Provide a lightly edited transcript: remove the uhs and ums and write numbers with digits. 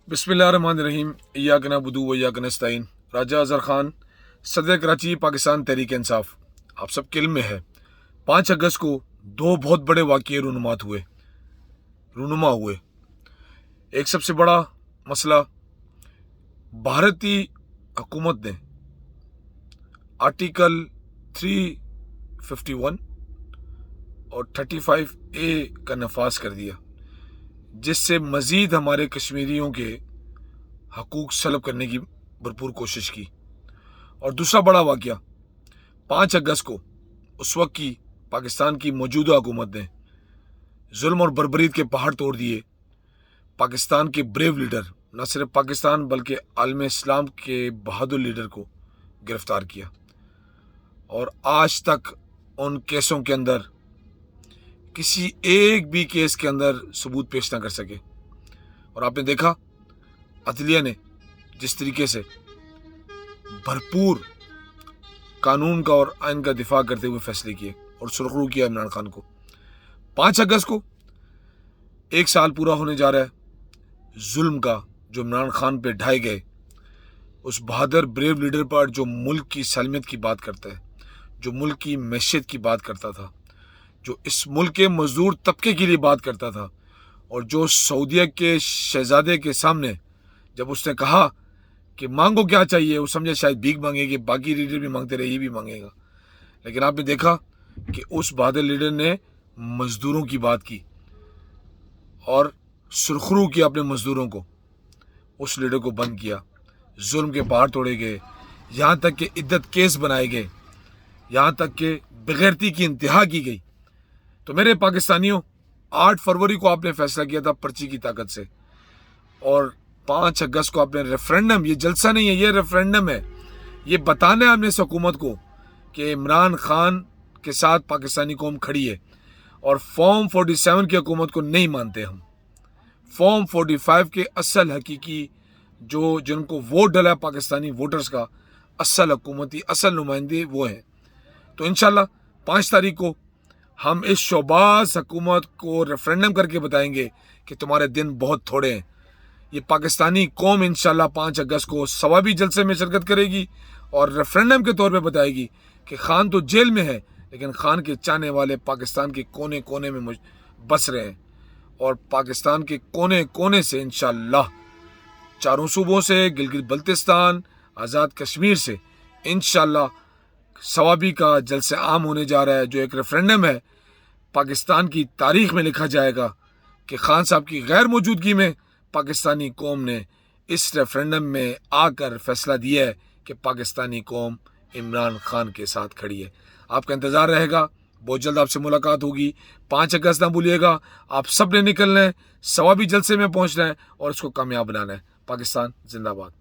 बिस्मिल्लाहिर्रहमानिर्रहीम। इय्याक नअबुदु व इय्याक नस्तईन। राजा अजहर खान, सदर कराची, पाकिस्तान तहरीक इंसाफ। आप सबके इल्म में है 5 अगस्त को दो बहुत बड़े वाक़ये रूनुमा हुए। एक सबसे बड़ा मसला, भारतीय हुकूमत ने आर्टिकल 351 और 35A का नफाज कर दिया, जिससे मज़ीद हमारे कश्मीरियों के हकूक़ सलब करने की भरपूर कोशिश की। और दूसरा बड़ा वाक़या 5 अगस्त को उस वक्त की पाकिस्तान की मौजूदा हुकूमत ने जुल्म और बर्बरीत के पहाड़ तोड़ दिए। पाकिस्तान के ब्रेव लीडर, न सिर्फ पाकिस्तान बल्कि आलम इस्लाम के बहादुर लीडर को गिरफ़्तार किया, और आज तक उन केसों के अंदर किसी एक भी केस के अंदर सबूत पेश ना कर सके। और आपने देखा अदलिया ने जिस तरीके से भरपूर कानून का और आइन का दिफा करते हुए फैसले किए और सुरखरू किया इमरान खान को। 5 अगस्त को 1 साल पूरा होने जा रहा है जुल्म का जो इमरान खान पे ढाए गए, उस बहादुर ब्रेव लीडर पर जो मुल्क की सलमियत की बात करता है, जो मुल्क की मैशियत की बात करता था, जो इस मुल्क के मजदूर तबके के लिए बात करता था, और जो सऊदीया के शहजादे के सामने जब उसने कहा कि मांगो क्या चाहिए, वो समझे शायद भीख मांगेगी, बाकी लीडर भी मांगते रहे, ये भी मांगेगा। लेकिन आपने देखा कि उस बहादुर लीडर ने मजदूरों की बात की और सुरखरू किया अपने मजदूरों को। उस लीडर को बंद किया, जुल्म के पहाड़ तोड़े गए, यहाँ तक कि इद्दत केस बनाए गए, यहाँ तक कि बेगैरती की इंतहा की गई। तो मेरे पाकिस्तानियों, 8 फरवरी को आपने फैसला किया था पर्ची की ताकत से, और 5 अगस्त को आपने रेफरेंडम, ये जलसा नहीं है, ये रेफरेंडम है। ये बताना है हमने इस हुकूमत को कि इमरान खान के साथ पाकिस्तानी कौम खड़ी है, और फॉर्म 47 की हुकूमत को नहीं मानते हम। फॉर्म 45 के असल हकीकी जिनको वोट डला पाकिस्तानी वोटर्स का, असल हुकूमती असल नुमाइंदे वो हैं। तो इंशाल्लाह 5 तारीख को हम इस शोबाज हुकूमत को रेफरेंडम करके बताएंगे कि तुम्हारे दिन बहुत थोड़े हैं। ये पाकिस्तानी कौम इंशाल्लाह 5 अगस्त को सवाबी जलसे में शिरकत करेगी और रेफरेंडम के तौर पे बताएगी कि खान तो जेल में है, लेकिन खान के चाहने वाले पाकिस्तान के कोने कोने में बस रहे हैं, और पाकिस्तान के कोने कोने से इंशाल्लाह चारों सूबों से, गिलगित बल्तिस्तान, आज़ाद कश्मीर से इंशाल्लाह सवाबी का जलसे आम होने जा रहा है, जो एक रेफरेंडम है। पाकिस्तान की तारीख में लिखा जाएगा कि खान साहब की गैर मौजूदगी में पाकिस्तानी कौम ने इस रेफरेंडम में आकर फैसला दिया है कि पाकिस्तानी कौम इमरान खान के साथ खड़ी है। आपका इंतज़ार रहेगा, बहुत जल्द आपसे मुलाकात होगी। 5 अगस्त ना भूलिएगा, आप सब ने निकलना है, सवाबी जलसे में पहुंचना है और इसको कामयाब बनाना है। पाकिस्तान जिंदाबाद।